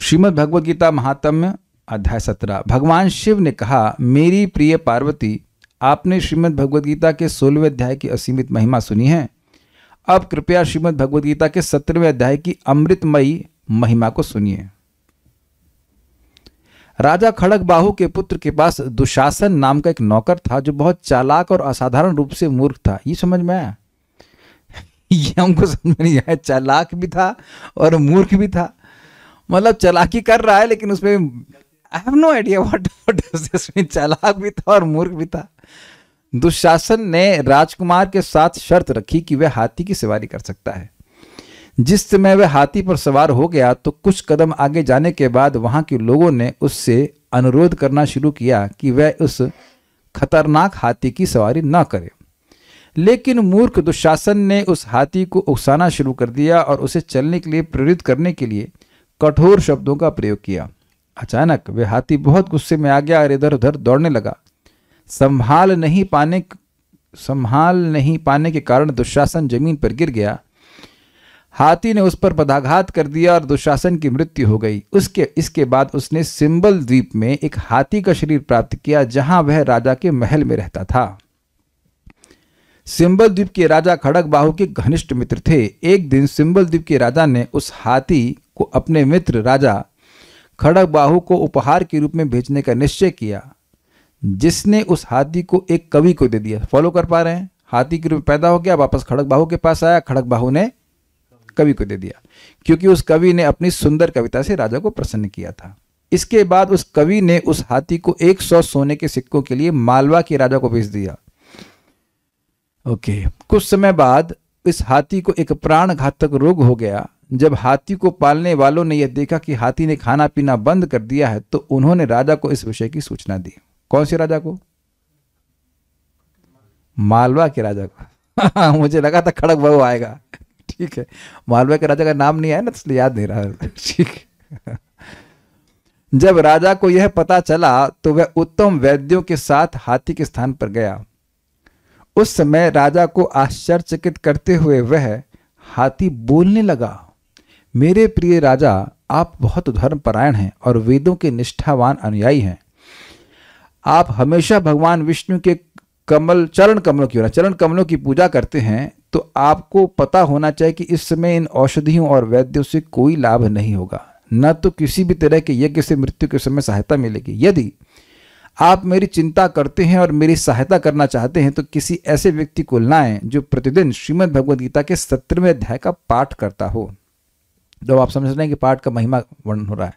श्रीमद् भगवद गीता महात्म्य अध्याय 17। भगवान शिव ने कहा, मेरी प्रिय पार्वती, आपने श्रीमद् भगवद गीता के 16वें अध्याय की असीमित महिमा सुनी है। अब कृपया श्रीमद् भगवद गीता के 17वें अध्याय की अमृतमयी महिमा को सुनिए। राजा खड़गबाहु के पुत्र के पास दुशासन नाम का एक नौकर था जो बहुत चालाक और असाधारण रूप से मूर्ख था। ये समझ में आया? ये हमको समझ में नहीं आया। चालाक भी था और मूर्ख भी था। मतलब चालाकी कर रहा है लेकिन उसमें I have no idea what does this mean. चालाक भी था और मूर्ख भी था। दुशासन ने राजकुमार के साथ शर्त रखी कि वह हाथी की सवारी कर सकता है। जिस समय वह हाथी पर सवार हो गया तो कुछ कदम आगे जाने के बाद वहां के लोगों ने उससे अनुरोध करना शुरू किया कि वह उस खतरनाक हाथी की सवारी न करे। लेकिन मूर्ख दुशासन ने उस हाथी को उकसाना शुरू कर दिया और उसे चलने के लिए प्रेरित करने के लिए कठोर शब्दों का प्रयोग किया। अचानक वह हाथी बहुत गुस्से में आ गया और इधर उधर दौड़ने लगा। संभाल नहीं पाने के कारण दुशासन जमीन पर गिर गया। हाथी ने उस पर पदाघात कर दिया और दुशासन की मृत्यु हो गई। इसके बाद उसने सिंबल द्वीप में एक हाथी का शरीर प्राप्त किया जहां वह राजा के महल में रहता था। सिंबल द्वीप के राजा खड़गबाहु के घनिष्ठ मित्र थे। एक दिन सिंबल द्वीप के राजा ने उस हाथी को अपने मित्र राजा खड़गबाहु को उपहार के रूप में भेजने का निश्चय किया, जिसने उस हाथी को एक कवि को दे दिया। फॉलो कर पा रहे हैं? हाथी के रूप में पैदा हो गया, वापस खड़गबाहु के पास आया, खड़गबाहु ने कवि को दे दिया क्योंकि उस कवि ने अपनी सुंदर कविता से राजा को प्रसन्न किया था। इसके बाद उस कवि ने उस हाथी को 100 सोने के सिक्कों के लिए मालवा के राजा को भेज दिया। कुछ समय बाद इस हाथी को एक प्राण घातक रोग हो गया। जब हाथी को पालने वालों ने यह देखा कि हाथी ने खाना पीना बंद कर दिया है तो उन्होंने राजा को इस विषय की सूचना दी। कौन से राजा को? मालवा के राजा को। मुझे लगा था खड़गबाहु आएगा। ठीक है, मालवा के राजा का नाम नहीं आया ना, इसलिए याद नहीं रहा। ठीक। जब राजा को यह पता चला तो वह उत्तम वैद्यों के साथ हाथी के स्थान पर गया। उस समय राजा को आश्चर्यचकित करते हुए वह हाथी बोलने लगा, मेरे प्रिय राजा, आप बहुत धर्मपरायण हैं और वेदों के निष्ठावान अनुयायी हैं। आप हमेशा भगवान विष्णु के चरण कमलों की पूजा करते हैं, तो आपको पता होना चाहिए कि इस समय इन औषधियों और वैद्यों से कोई लाभ नहीं होगा, न तो किसी भी तरह के यज्ञ से मृत्यु के समय सहायता मिलेगी। यदि आप मेरी चिंता करते हैं और मेरी सहायता करना चाहते हैं तो किसी ऐसे व्यक्ति को लाएं जो प्रतिदिन श्रीमद् भगवद गीता के 17वें अध्याय का पाठ करता हो। तो आप समझ रहे हैं कि पाठ का महिमा वर्णन हो रहा है।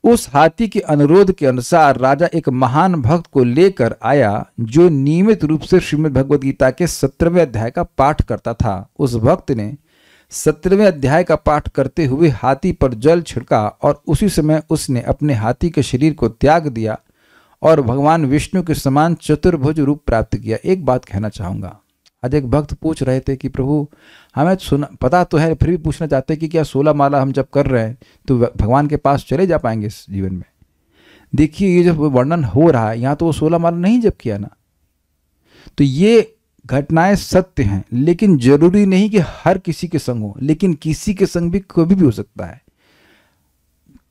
उस हाथी के अनुरोध के अनुसार राजा एक महान भक्त को लेकर आया जो नियमित रूप से श्रीमद् भगवद गीता के 17वें अध्याय का पाठ करता था। उस भक्त ने 17वें अध्याय का पाठ करते हुए हाथी पर जल छिड़का और उसी समय उसने अपने हाथी के शरीर को त्याग दिया और भगवान विष्णु के समान चतुर्भुज रूप प्राप्त किया। एक बात कहना चाहूंगा, आज एक भक्त पूछ रहे थे कि प्रभु, हमें सुना पता तो है, फिर भी पूछना चाहते हैं कि क्या 16 माला हम जब कर रहे हैं तो भगवान के पास चले जा पाएंगे इस जीवन में? देखिए, ये जब वर्णन हो रहा है यहाँ तो वो 16 माला नहीं जब किया ना, तो ये घटनाएं सत्य हैं, लेकिन जरूरी नहीं कि हर किसी के संग हो, लेकिन किसी के संग भी कभी भी हो सकता है।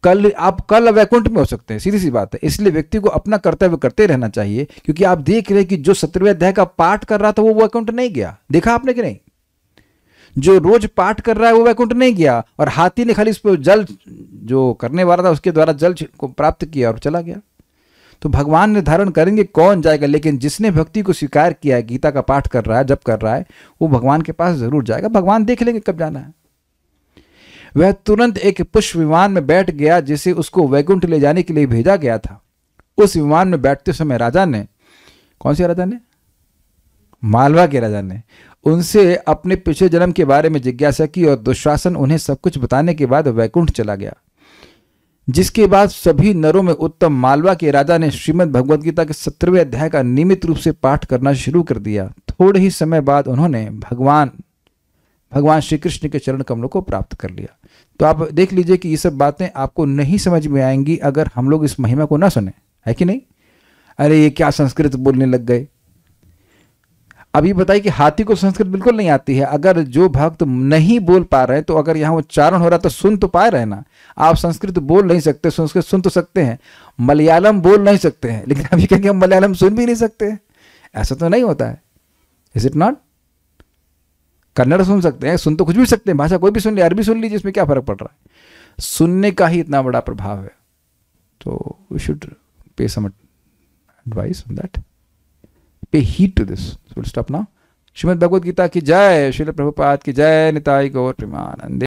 कल वैकुंठ में हो सकते हैं, सीधी सी बात है। इसलिए व्यक्ति को अपना कर्तव्य करते रहना चाहिए, क्योंकि आप देख रहे हैं कि जो 17वें अध्याय का पाठ कर रहा था वो वैकुंठ नहीं गया। देखा आपने कि नहीं? जो रोज पाठ कर रहा है वो वैकुंठ नहीं गया, और हाथी ने खाली इस पर जल जो करने वाला था उसके द्वारा जल को प्राप्त किया और चला गया। तो भगवान निर्धारण करेंगे कौन जाएगा, लेकिन जिसने भक्ति को स्वीकार किया है, गीता का पाठ कर रहा है, जप कर रहा है, वो भगवान के पास जरूर जाएगा। भगवान देख लेंगे कब जाना है। वह तुरंत एक पुष्प विमान में बैठ गया जिसे उसको वैकुंठ ले जाने के लिए भेजा गया था। उस विमान में बैठते समय राजा ने, कौन से राजा ने? मालवा के राजा ने उनसे अपने पिछले जन्म के बारे में जिज्ञासा की और दुशासन उन्हें सब कुछ बताने के बाद वैकुंठ चला गया। जिसके बाद सभी नरों में उत्तम मालवा के राजा ने श्रीमद् भगवद गीता के 17वें अध्याय का नियमित रूप से पाठ करना शुरू कर दिया। थोड़े ही समय बाद उन्होंने भगवान श्री कृष्ण के चरण कमलों को प्राप्त कर लिया। तो आप देख लीजिए कि ये सब बातें आपको नहीं समझ में आएंगी अगर हम लोग इस महिमा को ना सुने, है कि नहीं? अरे ये क्या संस्कृत बोलने लग गए। अब ये बताइए कि हाथी को संस्कृत बिल्कुल नहीं आती है। अगर जो भक्त नहीं बोल पा रहे हैं तो अगर यहाँ उच्चारण हो रहा है तो सुन तो पा रहे हैं ना। आप संस्कृत बोल नहीं सकते, संस्कृत सुन तो सकते हैं, मलयालम बोल नहीं सकते हैं, लेकिन अभी कहेंगे हम मलयालम सुन भी नहीं सकते हैं, ऐसा तो नहीं होता है। Is it not? कन्नड़ सुन सकते हैं, सुन तो कुछ भी सकते हैं, भाषा कोई भी सुन ली, अरबी सुन लीजिए, इसमें क्या फर्क पड़ रहा है। सुनने का ही इतना बड़ा प्रभाव है। तो we should pay some advice on that, pay heed to this. Will stop now. Shrimad Bhagavad Gita की जय, श्रील प्रभुपाद की जय, निताई गौर प्रेमानंदे।